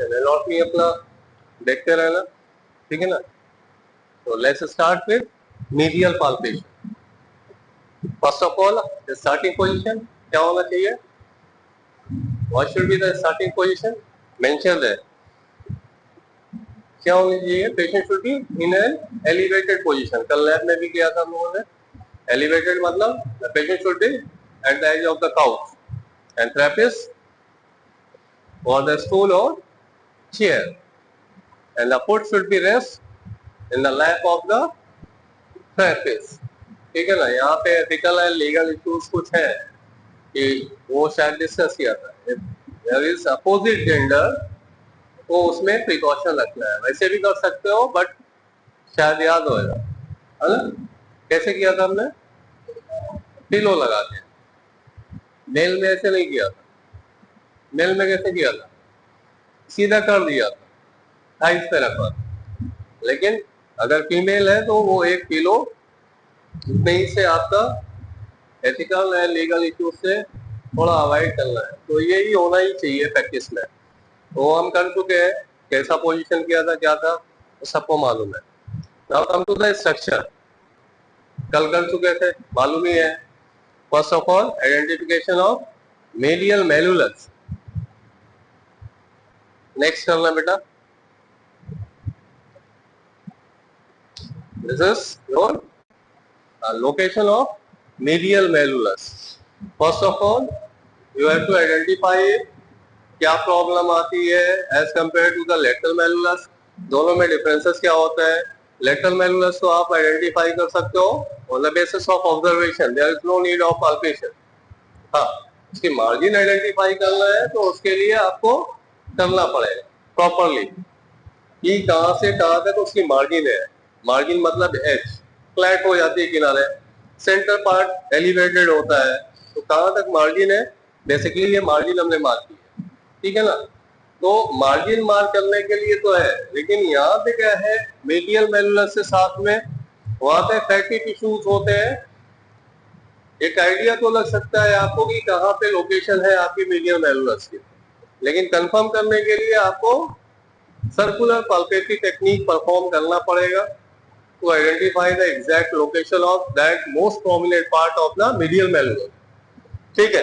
Anatomy अपना देखते रहना, ठीक है ना। तो let's start with medial palpation. First of all starting position क्या होना चाहिए? What should be the starting position? Mention है क्या होनी चाहिए? Patient should be in an elevated position. कल लैब में भी किया था हम लोगों ने। एलिवेटेड मतलब the patient should be at the edge of the couch and therapist or the stool or chair, and the foot should be rest in the lap of the therapist. ठीक है ना। यहाँ पे एथिकल एंड लीगल इश्यूज कुछ है कि वो शायद डिस्कस किया था। देयर इज अपोजिट जेंडर तो उसमें प्रिकॉशन रखना है। वैसे भी कर सकते हो बट शायद याद होगा, है ना। कैसे किया था हमने? पिलो लगा के। मेल में ऐसे नहीं किया था। मेल में कैसे किया था? सीधा कर दिया था, थाइस पे रखा। लेकिन अगर फीमेल है तो वो एक किलो नहीं से आपका एथिकल एंड लीगल इश्यूज से थोड़ा अवॉइड करना है। तो यही होना ही चाहिए प्रैक्टिस में। तो हम कर चुके हैं। कैसा पोजीशन किया था, क्या था, तो सबको मालूम है। Now come to the structure. कल कर चुके थे, मालूम ही है। First of all identification of medial malleolus. Next करना बेटा। This is your location of medial malleolus. First of all, you have to identify क्या प्रॉब्लम आती है as compared to the lateral malleolus. दोनों में डिफरेंसेस क्या होता है? lateral malleolus तो आप आइडेंटिफाई कर सकते हो on the basis of observation. There is no need of palpation. हाँ, उसकी मार्जिन आइडेंटिफाई करना है तो उसके लिए आपको करना पड़ेगा प्रॉपरली कि कहाँ से कहाँ तक उसकी मार्जिन है। मार्जिन मतलब एज फ्लैट हो जाती है किनारे, सेंटर पार्ट एलिवेटेड होता है, तो कहाँ तक मार्जिन है बेसिकली ये मार्जिन हमने मार्क की है, ठीक है ना। तो मार्जिन मार्क करने के लिए तो है, लेकिन यहाँ पे क्या है, मीडियल मेलुलस से साथ में वहां पे फैटी टिश्यूज होते हैं। एक आइडिया तो लग सकता है आपको कि कहाँ पे लोकेशन है आपकी मीडियल मेलुलस की, लेकिन कंफर्म करने के लिए आपको सर्कुलर पल्पेटरी टेक्निक परफॉर्म करना पड़ेगा to identify the exact location of that most prominent part of the medial malleolus. ठीक है।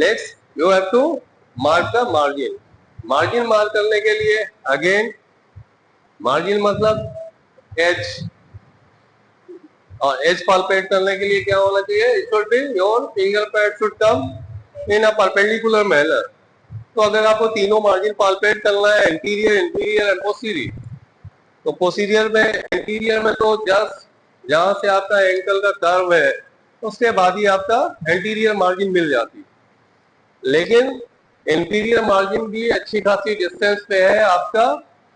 Next, you have to mark the margin. Margin mark करने के लिए again margin मतलब edge, और edge palpate करने के लिए क्या होना चाहिए? It should be your finger pad should come in a perpendicular manner. तो अगर आपको तीनों मार्जिन पाल्पेट करना है, एंटीरियर, इंटीरियर एंड पोस्टीरियर, तो पोस्टीरियर में, एंटीरियर में तो जस्ट जहां से आपका एंकल का कर्व है उसके बाद ही आपका एंटीरियर मार्जिन मिल जाती है। लेकिन इंटीरियर मार्जिन भी अच्छी खासी डिस्टेंस पे है आपका।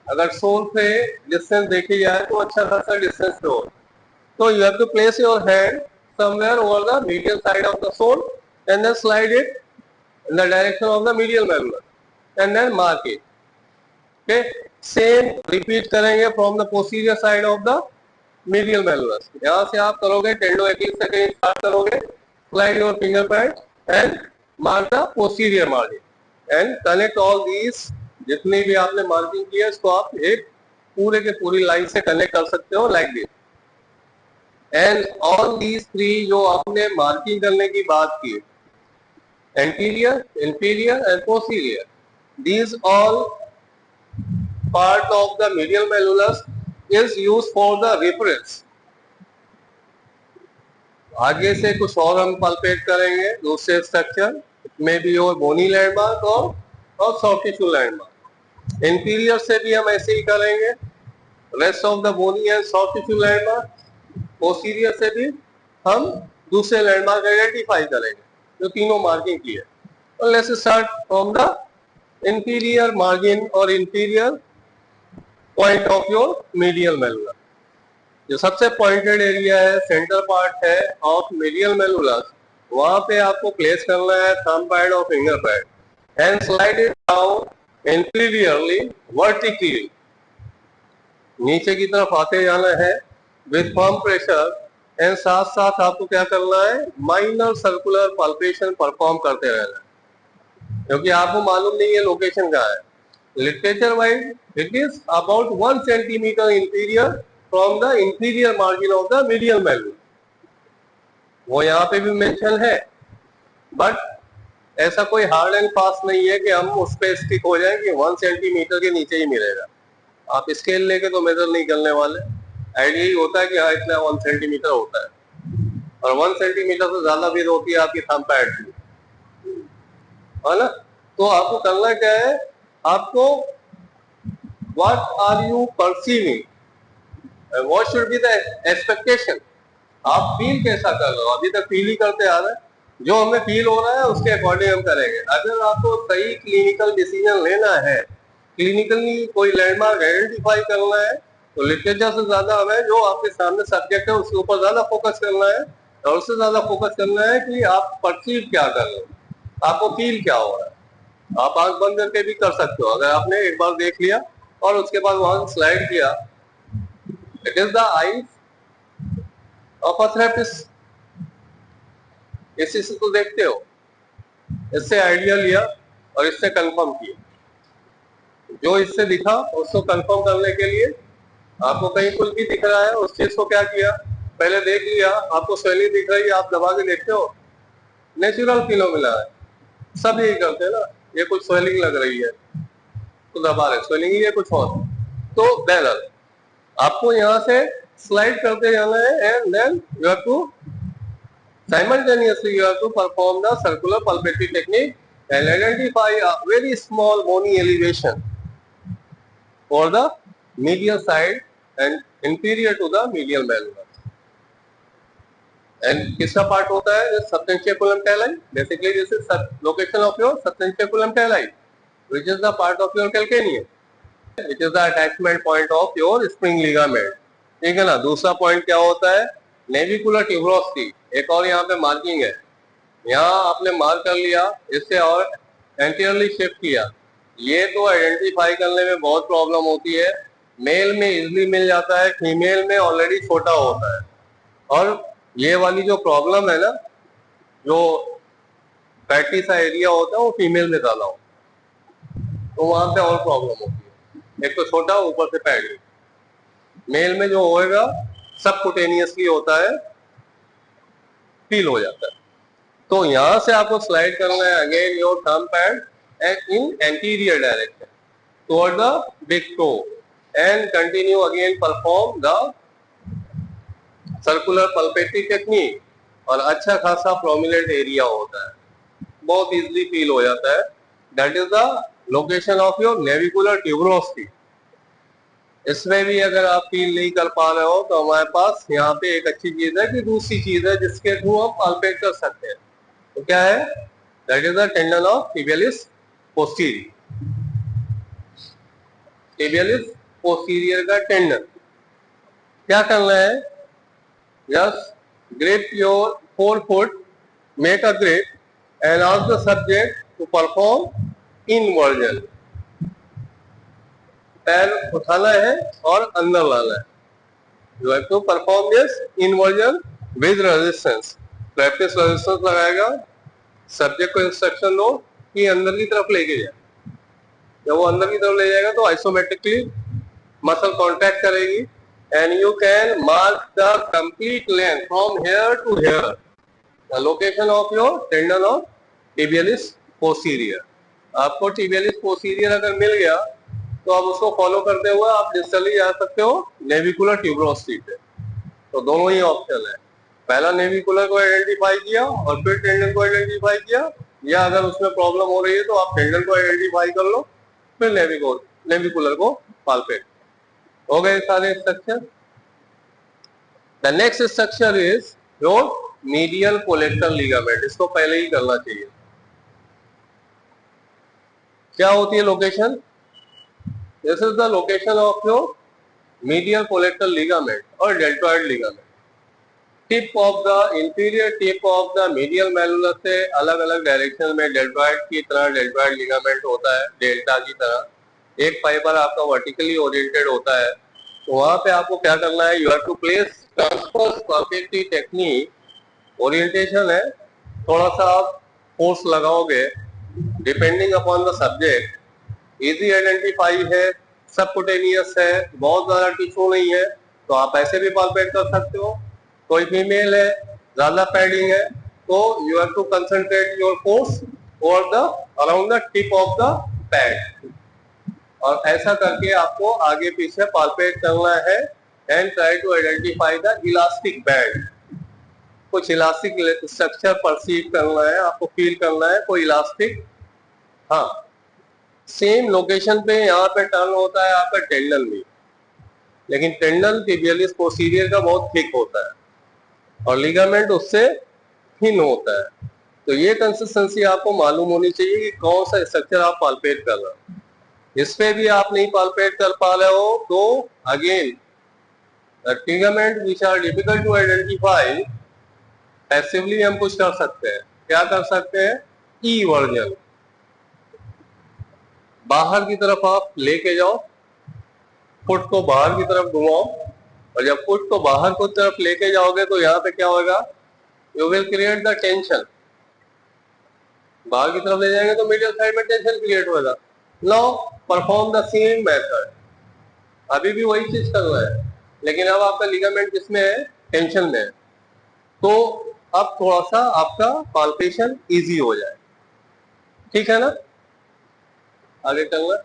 अगर सोल से डिस्टेंस देखी जाए तो अच्छा खासा डिस्टेंस पे हो, तो you have to place your hand somewhere over the medial side of the sole and then slide it in the direction of the medial malleolus and then mark it. Okay, same repeat करेंगे from the posterior side of the medial malleolus. यहाँ से आप करोगे टेंडोएक्लिस से कहीं start करोगे, slide your finger pad and mark the posterior margin and connect all these. जितनी भी आपने मार्किंग की है इसको आप एक पूरे के पूरी लाइन से कनेक्ट कर सकते हो like this. And all these three जो आपने मार्किंग करने की बात की, anterior, inferior and posterior, these all part of the medial malleolus is used for the reference. आगे से कुछ और हम पल्पेट करेंगे दूसरे स्ट्रक्चर में भी और बोनी लैंडमार्क और सॉफ्ट टिश्यू लैंडमार्क। इंटीरियर से भी हम ऐसे ही करेंगे, rest of the bony and soft tissue landmark. Posterior से भी हम दूसरे लैंडमार्क आइडेंटिफाई करेंगे जो तीनों मार्किंग की है। तो let's start from the interior margin और interior point of your medial malleolus. जो सबसे पॉइंटेड एरिया है, सेंटर पार्ट है ऑफ मीडियल मेलुलस, वहां पे आपको प्लेस करना है थंब पैड और finger pad and slide it down interiorly vertically, नीचे की तरफ आते जाना है विद फर्म प्रेशर एंड साथ साथ आपको क्या करना है, माइनर सर्कुलर पल्पेशन परफॉर्म करते रहना है, क्योंकि आपको मालूम नहीं है लोकेशन कहाँ है। Literature wise, it is about 1 centimeter inferior from the inferior margin of the medial malleus. वो यहाँ पे भी मेंशन है, बट ऐसा कोई हार्ड एंड फास्ट नहीं है कि हम उस पर स्टिक हो जाए कि 1 सेंटीमीटर के नीचे ही मिलेगा. आप स्केल लेके तो मेजर नहीं करने वाले. आइडिया ही होता है कि हाँ इतना 1 सेंटीमीटर होता है, और 1 सेंटीमीटर से ज्यादा भी होती है आपकी थंब पैड की, है ना. तो आपको करना क्या है, आपको what are you perceiving, what should be the expectation, आप फील कैसा कर रहे हो. अभी तक फील ही करते आ रहे हैं, जो हमें फील हो रहा है उसके अकॉर्डिंग हम करेंगे. अगर आपको सही क्लिनिकल डिसीजन लेना है, क्लिनिकली कोई लैंडमार्क आइडेंटिफाई करना है, तो लिटरेचर से ज्यादा हमें जो आपके सामने सब्जेक्ट है उसके ऊपर ज्यादा फोकस करना है, और उससे ज्यादा फोकस करना है कि आप परसीव क्या कर रहे हो, आपको फील क्या हो रहा है. आप आंख बंद करके भी कर सकते हो. अगर आपने एक बार देख लिया और उसके बाद वहां स्लाइड किया, it is the eyes of a therapist. इसी से तो देखते हो, इससे आइडिया लिया और इससे कंफर्म किया. जो इससे दिखा उसको कंफर्म करने के लिए आपको कहीं कुछ भी दिख रहा है, उस चीज को क्या किया, पहले देख लिया. आपको स्वेलिंग दिख रही है, आप दबा के देखते हो, नेचुरल फिनोमिना है, सब यही करते हैं ना. ये कुछ स्वेलिंग लग रही है तो दबा रहे, स्वेलिंग ही है कुछ और. तो देन आपको यहाँ से स्लाइड करते जाना है, and then you have to simultaneously you have to perform the circular pulpatory technique and identify a very small bony elevation for the medial side and inferior to the medial malleus. And किसका part होता है, substantiaculum talli. Basically this is location of your substantiaculum talli, which is the part of your calcaneum, which is the attachment point of your spring ligament. ठीक है ना. दूसरा point क्या होता है, नेविकुलर ट्यूबरोसिटी. एक और यहाँ पे मार्किंग है, यहाँ आपने मार्क कर लिया, इससे और एंटीरियरली शिफ्ट किया. ये तो आइडेंटिफाई करने में बहुत प्रॉब्लम होती है. मेल में इजिली मिल जाता है, फीमेल में ऑलरेडी छोटा होता है. और ये वाली जो प्रॉब्लम है ना, जो फैटी सा एरिया होता है वो फीमेल में ज्यादा होता है, तो वहां पे और प्रॉब्लम होती है. एक तो छोटा, ऊपर से पैडी. मेल में जो होएगा सबकुटेनियसली होता है, फील हो जाता है. तो यहां से आपको स्लाइड करना है again your thumb pad and in anterior direction toward the big toe, and continue again perform the circular palpatory technique. और अच्छा खासा प्रोमिनेंट एरिया होता है, बहुत इजीली फील हो जाता है. That is the location of your navicular tuberosity. इसमें भी अगर आप फील नहीं कर पा रहे हो तो हमारे पास यहाँ पे एक अच्छी चीज है कि दूसरी चीज है जिसके थ्रू हम पाल्पेट कर सकते हैं. तो क्या है, that is the tendon of tibialis posterior. tibialis posterior का टेंडन. क्या करना है, just grip your forefoot, make a grip and ask the subject to perform inversion. पैर उठाना है और अंदर लाना है. You have to perform this inversion with resistance. Practice resistance लगाएगा, सब्जेक्ट को इंस्ट्रक्शन दो कि अंदर की तरफ लेके जाए. जब वो अंदर की तरफ ले जाएगा तो आइसोमेट्रिकली मसल कॉन्ट्रैक्ट करेगी, and you can mark the complete length from here to here, the location of your tendon of tibialis posterior. आपको tibialis posterior अगर मिल गया तो आप उसको फॉलो करते हुए आप डिस्टली जा सकते हो नेविकुलर ट्यूबरोसिटी पे. तो दोनों ही ऑप्शन है. पहला नेविकुलर को आइडेंटिफाई किया और फिर टेंडन को आइडेंटिफाई किया, या अगर उसमें प्रॉब्लम हो रही है तो आप टेंडन को आइडेंटिफाई कर लो, फिर नेविकुलर को पाल्पेट. हो गए सारे structure. The next structure is your medial collector ligament. इसको पहले ही करना चाहिए. क्या होती है location, this is the location of your medial colector ligament or deltoid ligament. Tip of the inferior tip of the medial malleus से अलग अलग डायरेक्शन में deltoid की तरह deltoid ligament होता है, डेल्टा की तरह. एक फाइबर आपका वर्टिकली ओरिएंटेड होता है. तो वहां पे आपको क्या करना है, you have to place transverse palpatory technique. Orientation है, थोड़ा सा आप फोर्स लगाओगे depending upon the subject. Easy identify है, सबकुटेनियस है, बहुत ज्यादा टिश्यू नहीं है, तो आप ऐसे भी पाल्पेट कर सकते हो। कोई फीमेल है, ज्यादा पैडिंग है, तो you have to concentrate your force over the around the tip of the pad, और ऐसा करके आपको आगे पीछे पाल्पेट करना है and try to identify the elastic band. कुछ इलास्टिक स्ट्रक्चर परसीव करना है, आपको फील करना है कोई इलास्टिक। हाँ, सेम लोकेशन पे यहाँ पे टर्न होता है आपका टेंडन भी, लेकिन टेंडन टिबियलिस पोस्टीरियर का बहुत थिक होता है और लिगामेंट उससे थिन होता है। तो ये कंसिस्टेंसी आपको मालूम होनी चाहिए कि कौन सा स्ट्रक्चर आप पाल्पेट कर रहे हो। इस पे भी आप नहीं पाल्पेट कर पा रहे हो तो again the ligament which are difficult to identify, passively हम कुछ कर सकते हैं। क्या कर सकते हैं? ई वर्जन, बाहर की तरफ आप लेके जाओ, फुट को बाहर की तरफ घुमाओ, और जब फुट को बाहर की तरफ लेके जाओगे तो यहाँ पे क्या होगा? You will create the tension. बाहर की तरफ ले जाएंगे तो मीडियल साइड में टेंशन क्रिएट होगा। Now perform the same method, अभी भी वही चीज कर रहा है, लेकिन अब आपका लिगामेंट किसमें है? टेंशन में है, तो अब थोड़ा सा आपका पाल्पेशन इजी हो जाए। ठीक है ना? आगे चलना।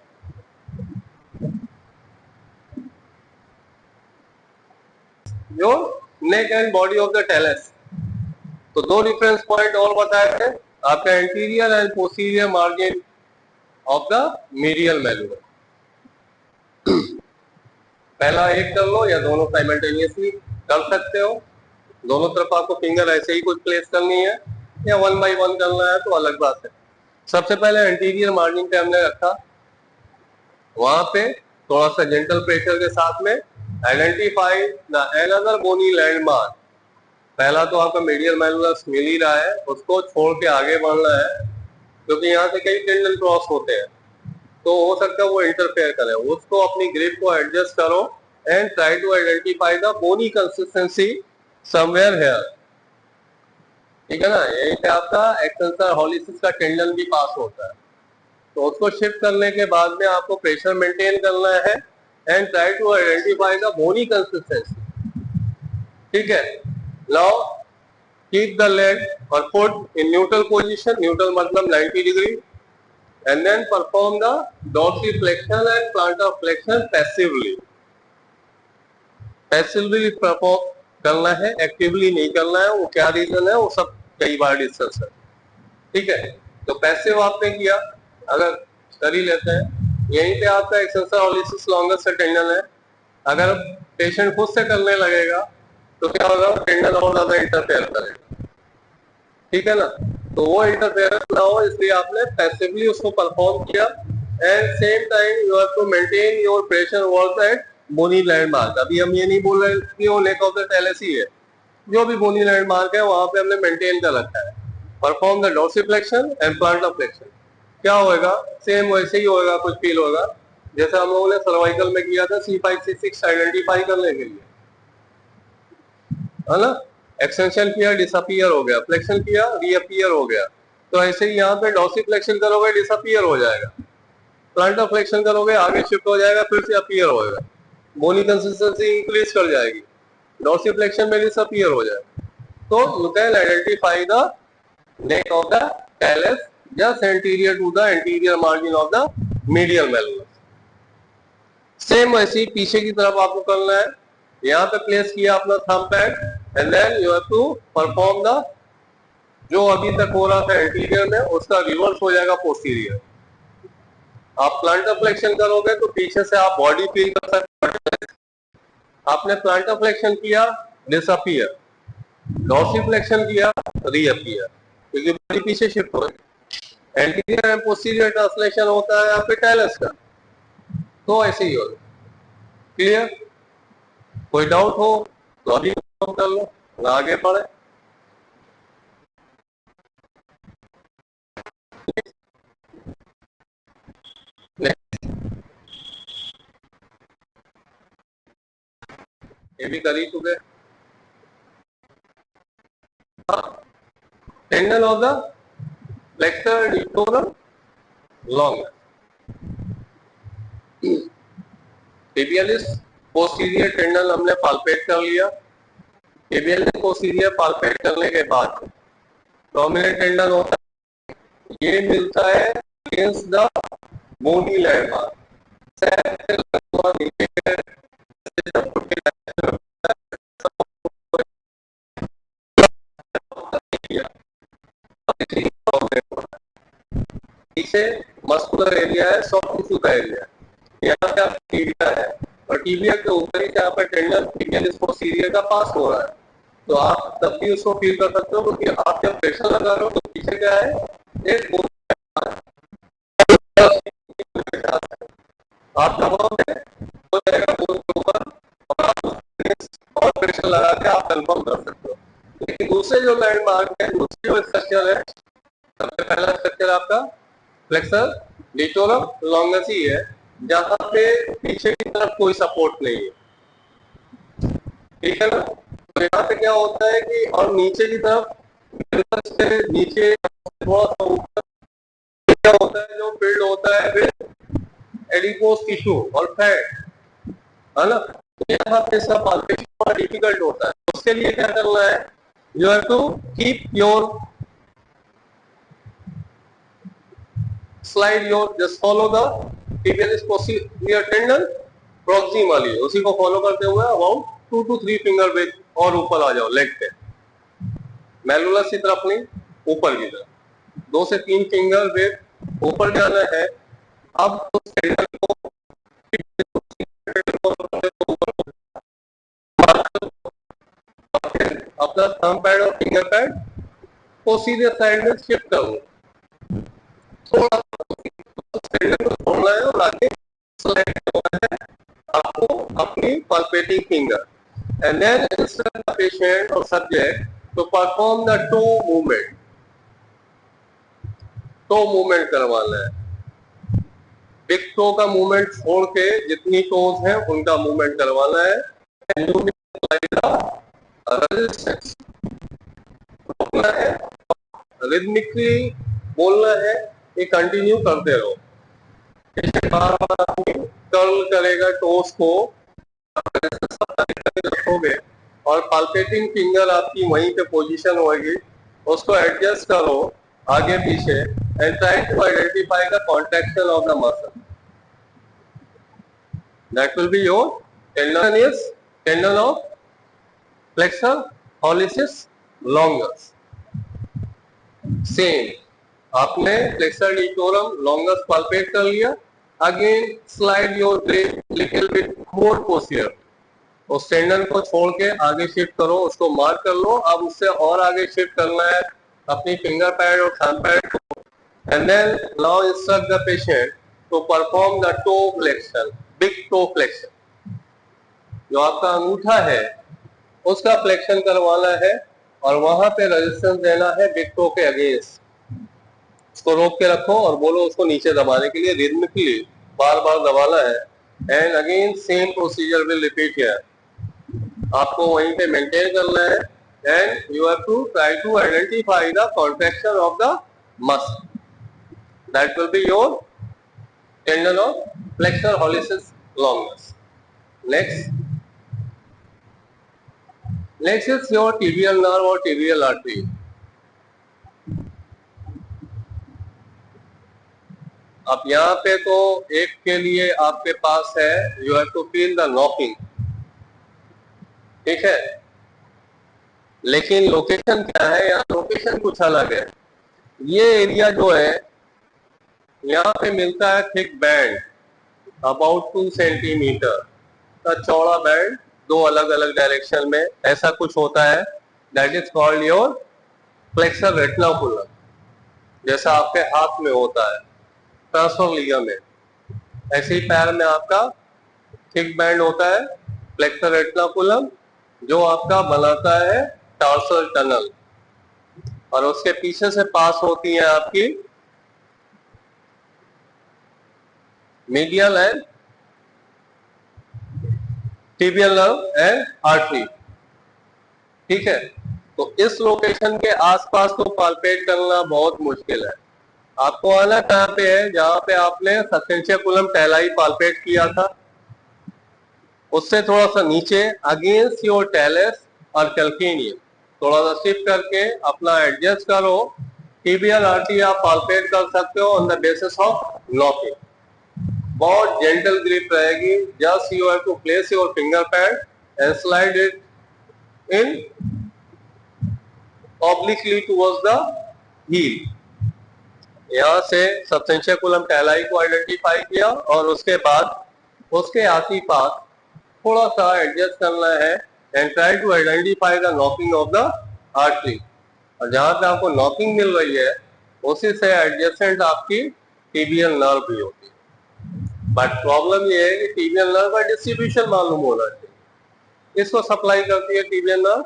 Your neck and body of the Telles, तो दो रेफरेंस पॉइंट और बताए थे आपका, anterior and posterior margin of the medial मैल्यूलस। पहला एक कर लो या दोनों साइमल्टेनियसली कर सकते हो, दोनों तरफ आपको फिंगर ऐसे ही कुछ प्लेस करनी है या वन बाय वन करना है तो अलग बात है। सबसे पहले एंटीरियर मार्जिन पे हमने रखा, वहां पे थोड़ा सा जेंटल प्रेशर के साथ में identify the another bony landmark. पहला तो आपका मीडियल मैल्यूलस मिल ही रहा है, उसको छोड़ के आगे बढ़ना है, क्योंकि यहाँ से कई टेंडन क्रॉस होते हैं, तो हो सकता है वो इंटरफेयर करे, उसको अपनी ग्रिप को एडजस्ट करो and try to identify the bony consistency somewhere here. ठीक है ना? यहीं पे आपका एक्सटेंसर हॉलिसिस का टेंडन भी पास होता है, तो उसको शिफ्ट करने के बाद में आपको प्रेशर मेंटेन करना है and try to identify the bony consistency. ठीक है? नाउ कीप द लेग और foot in neutral position, neutral मतलब 90 degree, and then perform the dorsiflexion and plantar flexion passively. Passively perform करना है, एक्टिवली नहीं करना है। वो क्या रीजन है वो सब कई बार डिस्कस है। ठीक है? तो पैसिव आपने किया, अगर कर ही लेते हैं, यहीं पे आपका एक्सटेंसर हॉलिसिस लॉन्गस टेंडन है, अगर पेशेंट खुद से करने लगेगा तो क्या होगा? टेंडन और ज्यादा इंटरफेयर करेगा। ठीक है ना? तो वो इंटरफेरेंस ना हो इसलिए आपने पैसिवली उसको परफॉर्म किया and same time you have to maintain your pressure over that bony landmark. अभी हम ये नहीं बोल रहे कि वो नेक ऑफ द टेलेस ही है, जो भी बोनी लैंडमार्क है वहां पे हमने मेंटेन कर रखा है। Perform the dorsiflexion and planter flexion. क्या होगा? सेम वैसे ही होगा, कुछ फील होगा जैसे हम लोगों ने सर्वाइकल में किया था C5 C6 आइडेंटिफाई करने के लिए, है ना? एक्सटेंशन किया, डिसअपियर हो गया, फ्लेक्शन किया, रीअपियर हो गया। तो ऐसे ही यहाँ पे डोर्सिफ्लेक्शन करोगे, डिसअपियर हो जाएगा, प्लांटर फ्लेक्शन करोगे, आगे शिफ्ट हो जाएगा, फिर से अपीयर होएगा, बोनी कंसिस्टेंसी इंक्रीज कर जाएगी, डोर्सिफ्लेक्शन में डिसअपियर हो जाएगा। तो you can identify the neck of the talus just anterior to the anterior margin of the medial malleolus. Same वैसे ही पीछे की तरफ आपको करना है, यहाँ पे प्लेस किया अपना thumb pad and then you have to perform the, जो अभी तक हो रहा था एंटीरियर में उसका रिवर्स हो जाएगा पोस्टीरियर। आप प्लांटर फ्लेक्शन करोगे तो पीछे से आप बॉडी फील कर सकते हैं। आपने प्लांटर फ्लेक्शन किया, डिसअपियर, डोर्सिफ्लेक्शन किया, रीअपियर, क्योंकि बॉडी पीछे शिफ्ट हो गई। एंटीरियर एंड पोस्टीरियर ट्रांसलेशन होता है आपके टेलेस का, तो ऐसे ही होगा। क्लियर? कोई डाउट हो तो अभी कर लो, आगे बढ़े। ये भी कर ही चुके। Tendon of the flexor digitorum long, tibialis posterior tendon हमने पाल्पेट कर लिया। टिबियलिस पोस्टीरियर पाल्पेट करने के बाद डोमिनेंट टेंडन होता है, ये मिलता है अगेंस्ट द बोनी लैंडमार्क। पीछे मस्कुलर एरिया है, सॉफ्ट टिश्यू का एरिया, यहाँ पे आप टीबिया है और टीबिया के ऊपर ही यहाँ पर टेंडन टिबियलिस पोस्टीरियर का पास हो रहा है, तो आप तब भी उसको फील कर सकते हो, क्योंकि आप जब प्रेशर लगा रहे हो तो पीछे क्या है, एक आप दबाव में हो जाएगा बोन के ऊपर और आप और प्रेशर लगा के आप कंफर्म कर सकते हो। लेकिन दूसरे जो लैंडमार्क है, दूसरे जो स्ट्रक्चर है, सबसे पहला स्ट्रक्चर आपका फ्लेक्सर लिटोरम लॉन्गस ही है, जहां पे पीछे की तरफ कोई सपोर्ट नहीं है, ठीक है ना। तो यहाँ पे क्या होता है कि और नीचे की तरफ से नीचे थोड़ा सा ऊपर क्या होता है, जो फील्ड होता है फिर एडिपोज टिश्यू और फैट, है ना। तो यहाँ पे इसका पाल्पेशन थोड़ा डिफिकल्ट होता है, उसके लिए क्या करना है, you have to keep your slide your just follow the tibialis posterior tendon proximally, उसी को फॉलो करते हुए अबाउट 2 to 3 फिंगर विड्थ और ऊपर आ जाओ लेग पे, मेलुलस की तरफ नहीं, ऊपर की तरफ 2 से 3 फिंगर विड्थ ऊपर जाना है। अब उस टेंडन को अपना थंब पैड और फिंगर पैड को सीधे साइड में शिफ्ट करो, थोड़ा छोड़ना है और आगे आपको अपनी palpating finger and then instruct the patient or subject to perform the toe movement, toe movement करवाना है, बिग टो का मूवमेंट छोड़ के जितनी टोज हैं उनका मूवमेंट करवाना है, रोकना है, रिदमिकली बोलना है, ये कंटिन्यू करते रहो। बार बार कर्ल करेगा टोस को रखोगे और पाल्पेटिंग फिंगर आपकी वहीं पे पोजीशन होगी, उसको एडजस्ट करो आगे पीछे and try to identify the contraction of the muscle, that will be your tendon is tendon of flexor hallucis longus. Same आपने फ्लेक्सर लिटोरम लॉन्गस पाल्पेट कर लिया, again slide your grip little bit more posterior, उस tendon को छोड़ के आगे shift करो, उसको मार्क कर लो। अब उससे और आगे शिफ्ट करना है अपनी फिंगर पैड और थंब पैड को, and then now instruct the patient to perform the toe flexion, big toe flexion, जो आपका अंगूठा है उसका फ्लेक्शन करवाना है और वहां पे रेजिस्टेंस देना है बिग टो के अगेंस्ट। उसको रोक के रखो और बोलो उसको नीचे दबाने के लिए, रिदमिकली बार बार दबाना है and again same procedure will repeat here, आपको वहीं पे मेंटेन करना है and you have to try to identify the contraction of the muscle, that will be your tendon of flexor hallucis longus. Next is your tibial nerve और tibial artery. अब यहाँ पे तो एक के लिए आपके पास है, you have to feel the knocking, ठीक है, लेकिन लोकेशन क्या है, यहाँ लोकेशन कुछ अलग है। ये एरिया जो है यहाँ पे मिलता है थिक बैंड अबाउट 2 सेंटीमीटर का चौड़ा बैंड, दो अलग अलग डायरेक्शन में ऐसा कुछ होता है, that is called your flexor reticulum, जैसा आपके हाथ में होता है ट्रांसफर लिगामेंट, ऐसे ही पैर में आपका थिक बैंड होता है फ्लेक्सर रेटिकुलम, जो आपका बनाता है टार्सल टनल, और उसके पीछे से पास होती है आपकी medial and tibial nerve and artery, ठीक है। तो इस लोकेशन के आसपास तो पाल्पेट करना बहुत मुश्किल है। आपको आना कहाँ पे है, जहां पे आपने सबस्टेंशिया कुलम टेलाई पाल्पेट किया था, उससे थोड़ा सा नीचे अगेंस्ट योर टेलेस और कैल्केनियम थोड़ा सा शिफ्ट करके अपना एडजस्ट करो। टिबियल आर्टरी आप पाल्पेट कर सकते हो on the basis of knocking. बहुत जेंटल ग्रिप रहेगी। Just you have to place your finger pad and slide it in obliquely towards the heel। यहां से सबसेंशिया टेलाई को आइडेंटिफाई किया और उसके बाद उसके आस-पास थोड़ा सा एडजस्ट करना है and try to identify the knocking of the artery. और जहां पे आपको नॉकिंग मिल रही है उसी से एडजेसेंट आपकी टिबियल नर्व भी होती है। बट प्रॉब्लम ये है कि टिबियल नर्व का डिस्ट्रीब्यूशन मालूम होना चाहिए। इसको सप्लाई करती है टिबियल नर्व